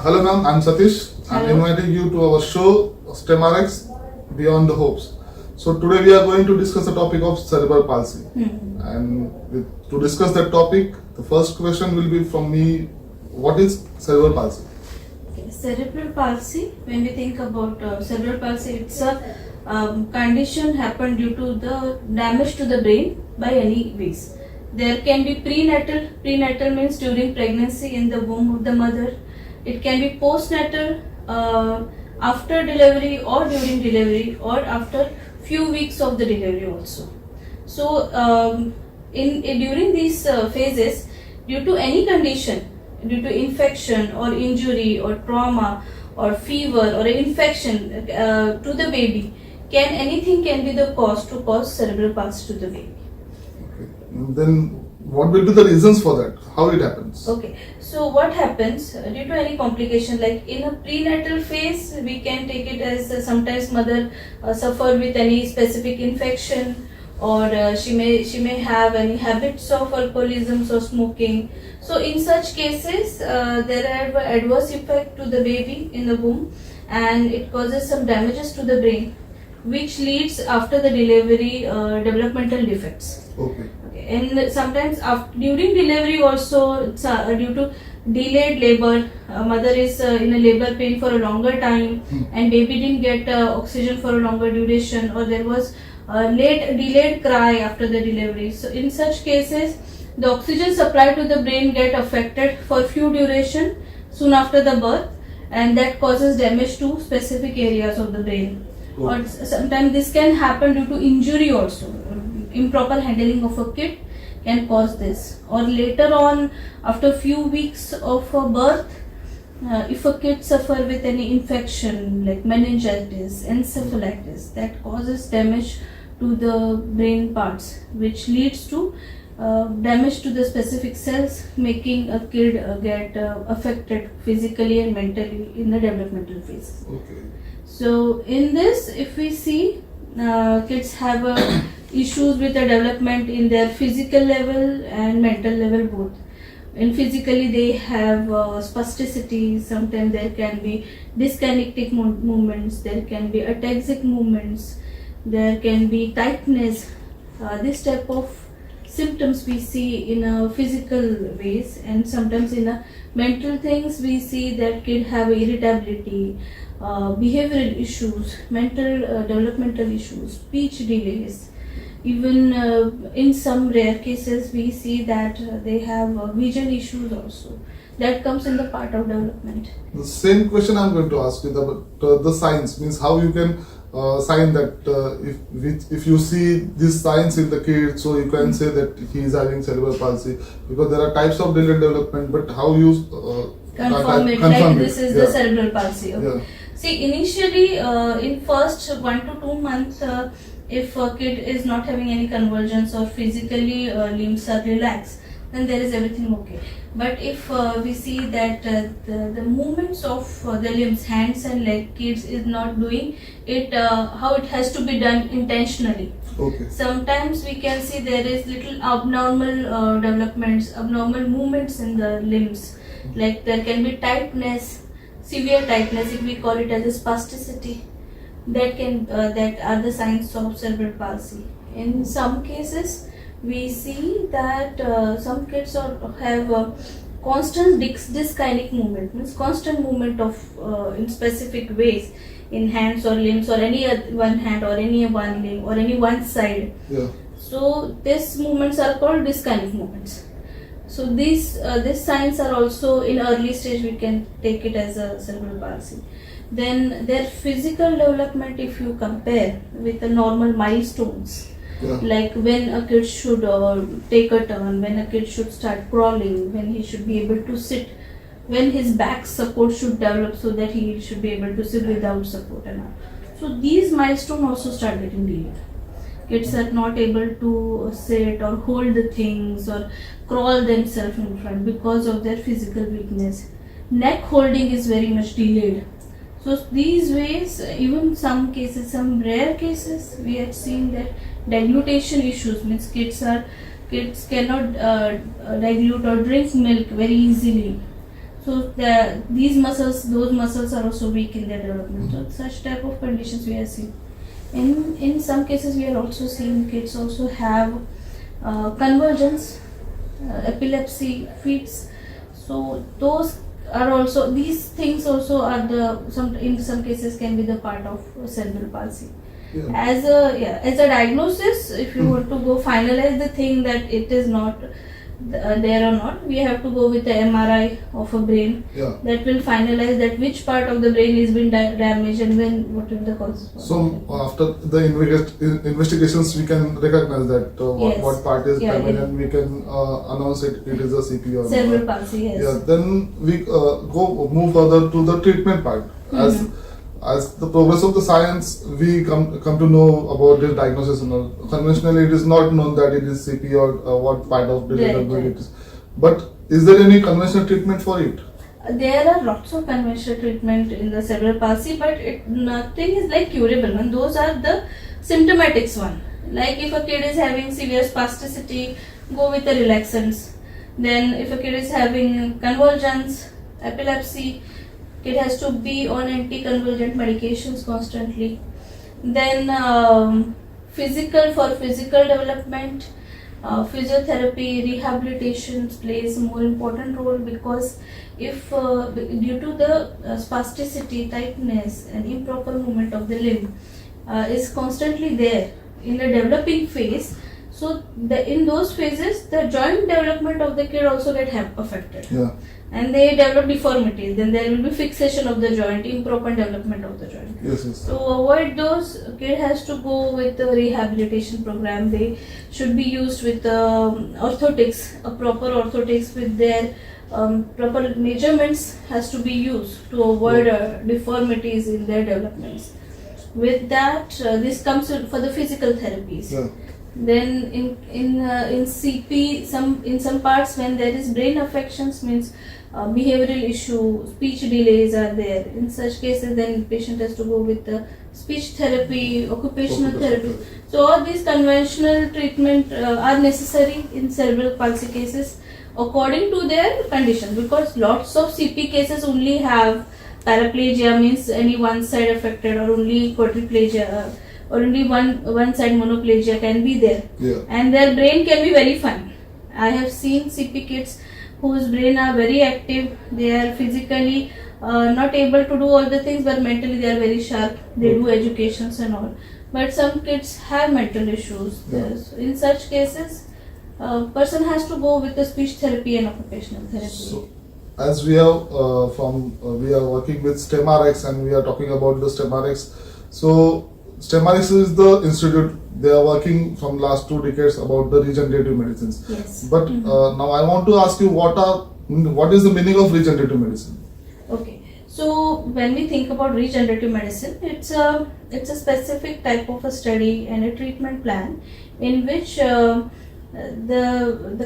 Hello ma'am, I'm Satish. I'm Hello. inviting you to our show StemRx Beyond the Hopes. So today we are going to discuss the topic of cerebral palsy. To discuss that topic, the first question will be from me, what is cerebral palsy? Okay. Cerebral palsy, when we think about cerebral palsy, it's a condition happened due to the damage to the brain by any ways. There can be prenatal means during pregnancy in the womb of the mother. It can be postnatal, after delivery or during delivery or after few weeks of the delivery also. So during these phases, due to any condition, due to infection or injury or trauma or fever or infection to the baby, anything can be the cause to cause cerebral palsy to the baby. Okay. Then what will be the reasons for that? How it happens? Okay, so what happens due to any complication, like in a prenatal phase, we can take it as sometimes mother suffer with any specific infection, or she may have any habits of alcoholism or smoking. So in such cases, there are adverse effect to the baby in the womb, and it causes some damages to the brain, which leads after the delivery developmental defects. Okay. And sometimes during delivery also, it's, due to delayed labor, mother is in a labor pain for a longer time, and baby didn't get oxygen for a longer duration, or there was delayed cry after the delivery. So in such cases, the oxygen supply to the brain get affected for few duration soon after the birth, and that causes damage to specific areas of the brain. Okay. Or sometimes this can happen due to injury also. Improper handling of a kid can cause this. Or later on, after few weeks of birth, if a kid suffer with any infection like meningitis, encephalitis, that causes damage to the brain parts, which leads to damage to the specific cells, making a kid get affected physically and mentally in the developmental phase. Okay. So in this, if we see, kids have issues with the development in their physical level and mental level both. In physically, they have spasticity. Sometimes there can be dyskinetic movements, there can be ataxic movements, there can be tightness. This type of symptoms we see in a physical ways, and sometimes in a mental things we see that kids have irritability, behavioral issues, mental developmental issues, speech delays. Even in some rare cases we see that they have vision issues also. That comes in the part of development. The same question I'm going to ask you, the signs, means how you can sign that if you see these signs in the kid, so you can say that he is having cerebral palsy, because there are types of delayed development, but how you confirm it, like this is the cerebral palsy. Okay. Yeah. See, initially in first 1 to 2 months, if a kid is not having any convulsions or physically limbs are relaxed, then there is everything okay. But if we see that the movements of the limbs, hands and leg, kids is not doing it how it has to be done intentionally. Okay. Sometimes we can see there is little abnormal developments, abnormal movements in the limbs. Like there can be tightness, severe tightness, if we call it as a spasticity. That are the signs of cerebral palsy. In some cases, we see that some kids have constant dyskinetic movement, means constant movement of in specific ways in hands or limbs, or any one hand or any one limb or any one side. Yeah. So these movements are called dyskinetic movements. So these signs are also in early stage, we can take it as a cerebral palsy. Then their physical development, if you compare with the normal milestones, like when a kid should take a turn, when a kid should start crawling, when he should be able to sit, when his back support should develop so that he should be able to sit without support and all. So these milestones also start getting delayed. Kids are not able to sit or hold the things or crawl themselves in front because of their physical weakness. Neck holding is very much delayed. So these ways, even some cases, some rare cases, we have seen that deglutition issues, means kids cannot dilute or drink milk very easily. So these muscles, those muscles are also weak in their development. So such type of conditions we are seeing. In some cases, we are also seeing kids also have convergence, epilepsy, fits. So those are also, these things also are in some cases can be the part of cerebral palsy. Yeah. As a diagnosis, if you want to go finalize the thing that it is not there or not, we have to go with the MRI of a brain. Yeah. That will finalize that which part of the brain is been damaged and when what is the cause. So after the investigations, we can recognize that Yes. what part is Yeah, damaged, yeah. and we can announce it is a CP or Cerebral palsy, yes. Yeah. Then we move further to the treatment part. As the progress of the science, we come to know about this diagnosis. Conventionally, it is not known that it is CP or what part of the Right, brain right. it is. But is there any conventional treatment for it? There are lots of conventional treatment in the cerebral palsy, but nothing is like curable. And those are the symptomatics one. Like if a kid is having severe spasticity, go with the relaxants. Then if a kid is having convulsions, epilepsy, kid has to be on anticonvulsant medications constantly. Then for physical development, physiotherapy, rehabilitation plays a more important role, because if due to the spasticity, tightness and improper movement of the limb is constantly there in the developing phase, so in those phases the joint development of the kid also get affected. Yeah. And they develop deformities. Then there will be fixation of the joint, improper development of the joint. Yes. To avoid those, kid has to go with the rehabilitation program. They should be used with orthotics, a proper orthotics with their proper measurements has to be used to avoid deformities in their developments. With that, this comes for the physical therapies. Yeah. Then in CP, in some parts when there is brain affections, means behavioral issue, speech delays are there. In such cases, then patient has to go with the speech therapy, occupational therapy. So all these conventional treatment are necessary in cerebral palsy cases according to their condition, because lots of CP cases only have paraplegia, means any one side affected, or only quadriplegia, or only one side monoplegia can be there. Yeah. And their brain can be very fine. I have seen CP kids whose brain are very active. They are physically not able to do all the things, but mentally they are very sharp. They do educations and all. But some kids have mental issues. Yeah. In such cases, person has to go with the speech therapy and occupational therapy. So, as we are we are working with StemRx and we are talking about the StemRx. So StemRx is the institute. They are working from last 2 decades about the regenerative medicines. Yes. But now I want to ask you, what is the meaning of regenerative medicine? Okay. So when we think about regenerative medicine, it's a specific type of a study and a treatment plan in which the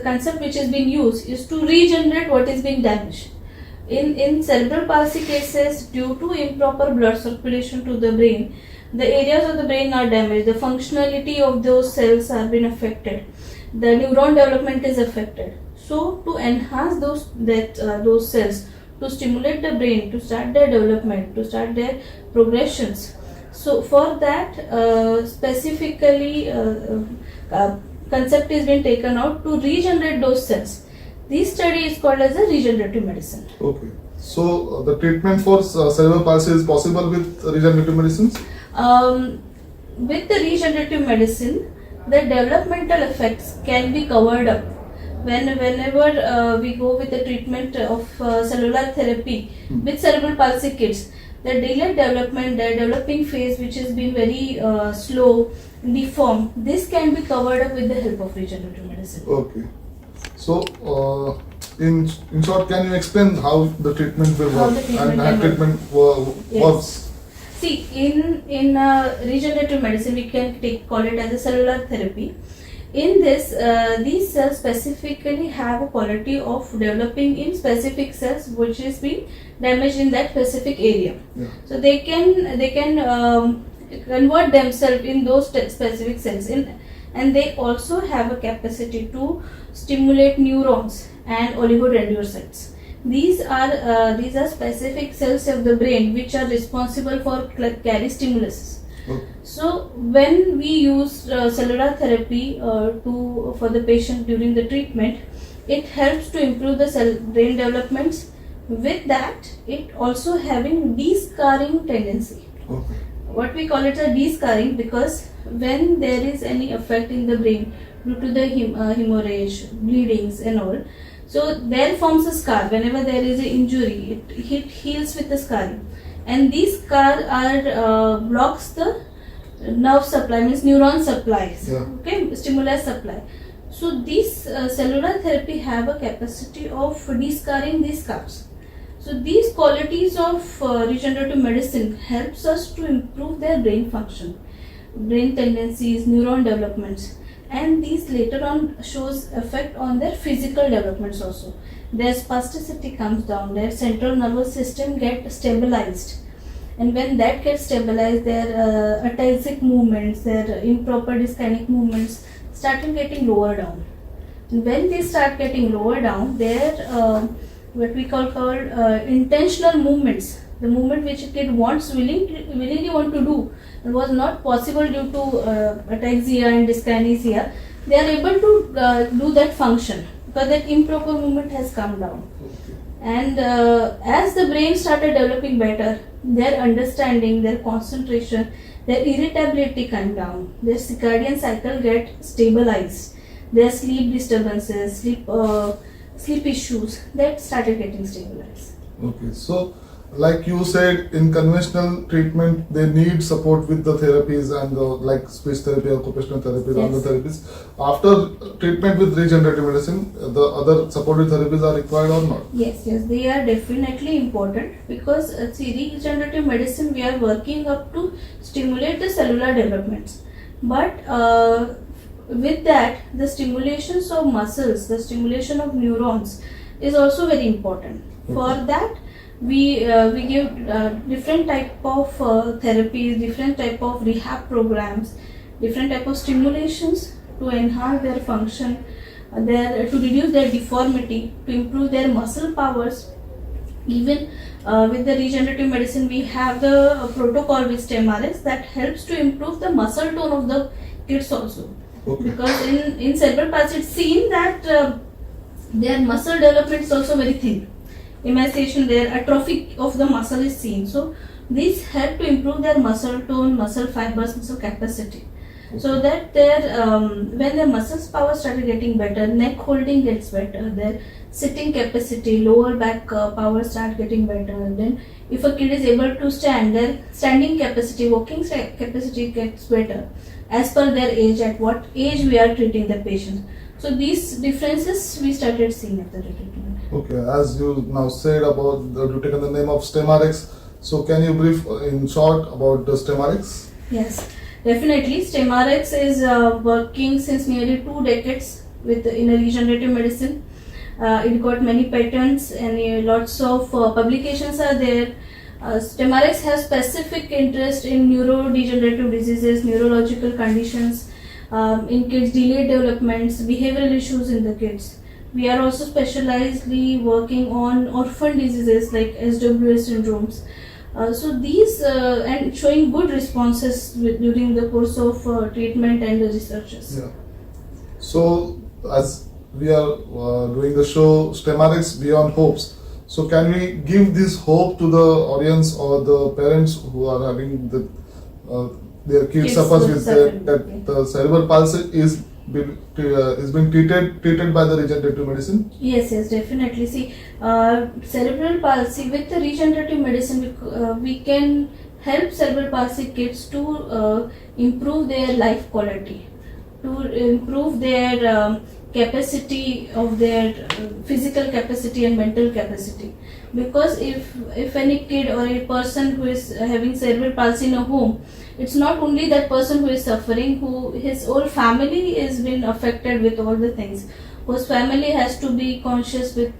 concept which is being used is to regenerate what is being damaged. In cerebral palsy cases, due to improper blood circulation to the brain, the areas of the brain are damaged, the functionality of those cells are being affected, the neuron development is affected. So to enhance those cells, to stimulate the brain, to start their development, to start their progressions. So for that, specifically concept is being taken out to regenerate those cells. This study is called as a regenerative medicine. Okay. So the treatment for cerebral palsy is possible with regenerative medicines? With the regenerative medicine, the developmental effects can be covered up. Whenever we go with the treatment of cellular therapy with cerebral palsy kids, the delayed development, the developing phase which has been very slow, deformed, this can be covered up with the help of regenerative medicine. Okay. So in short, can you explain how the treatment will work and how treatment works? See, in regenerative medicine, we can call it as a cellular therapy. In this, these cells specifically have a quality of developing in specific cells which is being damaged in that specific area. Yeah. So they can convert themselves in those specific cells, and they also have a capacity to stimulate neurons and oligodendrocytes. These are specific cells of the brain which are responsible for carry stimulus. Okay. So when we use cellular therapy for the patient during the treatment, it helps to improve the brain developments. With that, it also having de-scarring tendency. Okay. What we call it a de-scarring, because when there is any effect in the brain due to the hemorrhage, bleedings and all, so there forms a scar. Whenever there is an injury, it heals with the scarring, and these scar are blocks the nerve supply, means neuron supplies. Yeah. Okay, stimulus supply. So these cellular therapy have a capacity of de-scarring these scars. So these qualities of regenerative medicine helps us to improve their brain function, brain tendencies, neuron developments, and these later on shows effect on their physical developments also. Their spasticity comes down, their central nervous system gets stabilized, and when that gets stabilized, their ataxic movements, their improper dyskinetic movements started getting lower down. And when they start getting lower down, their what we call intentional movements, the movement which a kid willingly want to do, and was not possible due to ataxia and dyskinesia, they are able to do that function because that improper movement has come down. Okay. And as the brain started developing better, their understanding, their concentration, their irritability come down, their circadian cycle get stabilized, their sleep disturbances, sleep issues that started getting stabilized. Okay, so like you said, in conventional treatment, they need support with the therapies and like speech therapy, occupational therapy, Yes. other therapies. After treatment with regenerative medicine, the other supportive therapies are required or not? Yes, they are definitely important because regenerative medicine, we are working up to stimulate the cellular developments. But with that, the stimulations of muscles, the stimulation of neurons is also very important. For that, we give different type of therapies, different type of rehab programs, different type of stimulations to enhance their function, to reduce their deformity, to improve their muscle powers. Even with the regenerative medicine, we have the protocol with StemRx that helps to improve the muscle tone of the kids also. Okay. Because in cerebral palsy, it's seen that their muscle development is also very thin. Emaciation, their atrophy of the muscle is seen. So these help to improve their muscle tone, muscle fibers, muscle capacity. So that their when their muscles power started getting better, neck holding gets better, their sitting capacity, lower back power start getting better. And then if a kid is able to stand, their standing capacity, walking capacity gets better as per their age, at what age we are treating the patient. So these differences we started seeing at the treatment. Okay, as you now said about you taken the name of StemRx, so can you brief in short about the StemRx? Yes, definitely. StemRx is working since nearly 2 decades in a regenerative medicine. It got many patents and lots of publications are there. StemRx has specific interest in neurodegenerative diseases, neurological conditions, in kids, delayed developments, behavioral issues in the kids. We are also specializedly working on orphan diseases like SWS syndromes. So these and showing good responses during the course of treatment and the researches. Yeah. So as we are doing the show StemRx Beyond Hopes, so can we give this hope to the audience or the parents who are having their kids suffers with that the cerebral palsy is being treated by the regenerative medicine? Yes, definitely. See, cerebral palsy with the regenerative medicine, we can help cerebral palsy kids to improve their life quality, to improve their capacity of their physical capacity and mental capacity. Because if any kid or a person who is having cerebral palsy in a home, it's not only that person who is suffering, who his whole family is been affected with all the things, whose family has to be conscious with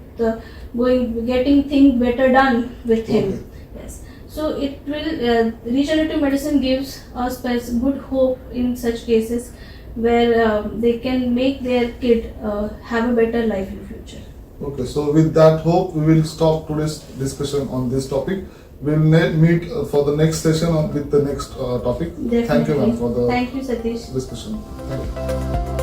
getting things better done with him. Okay. Yes, so it will regenerative medicine gives us good hope in such cases where they can make their kid have a better life in future. Okay, so with that hope, we will stop today's discussion on this topic. We'll meet for the next session with the next topic. Definitely. Thank you, ma'am, for the Thank you, Satish. discussion. Thank you.